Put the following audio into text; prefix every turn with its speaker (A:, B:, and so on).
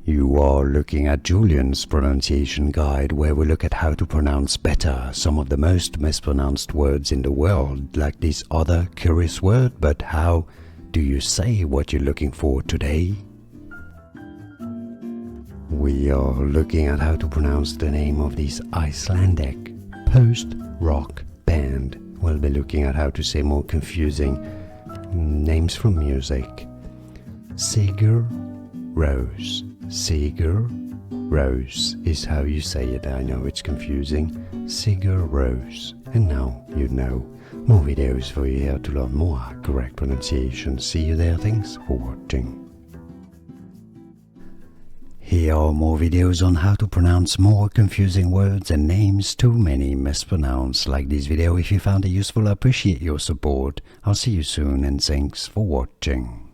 A: You are looking at Julian's pronunciation guide, where we look at how to pronounce better some of the most mispronounced words in the world, like this other curious word. But how do you say what you're looking for today? We are looking at how to pronounce the name of this Icelandic post-rock band. We'll be looking at how to say more confusing names from music. Sigur Ros. Sigur Ros is how you say it. I know it's confusing. Sigur Ros. And now you know. More videos for you here to learn more correct pronunciation. See you there. Thanks for watching. Here are more videos on how to pronounce more confusing words and names too many mispronounced. Like this video if you found it useful. I appreciate your support. I'll see you soon and thanks for watching.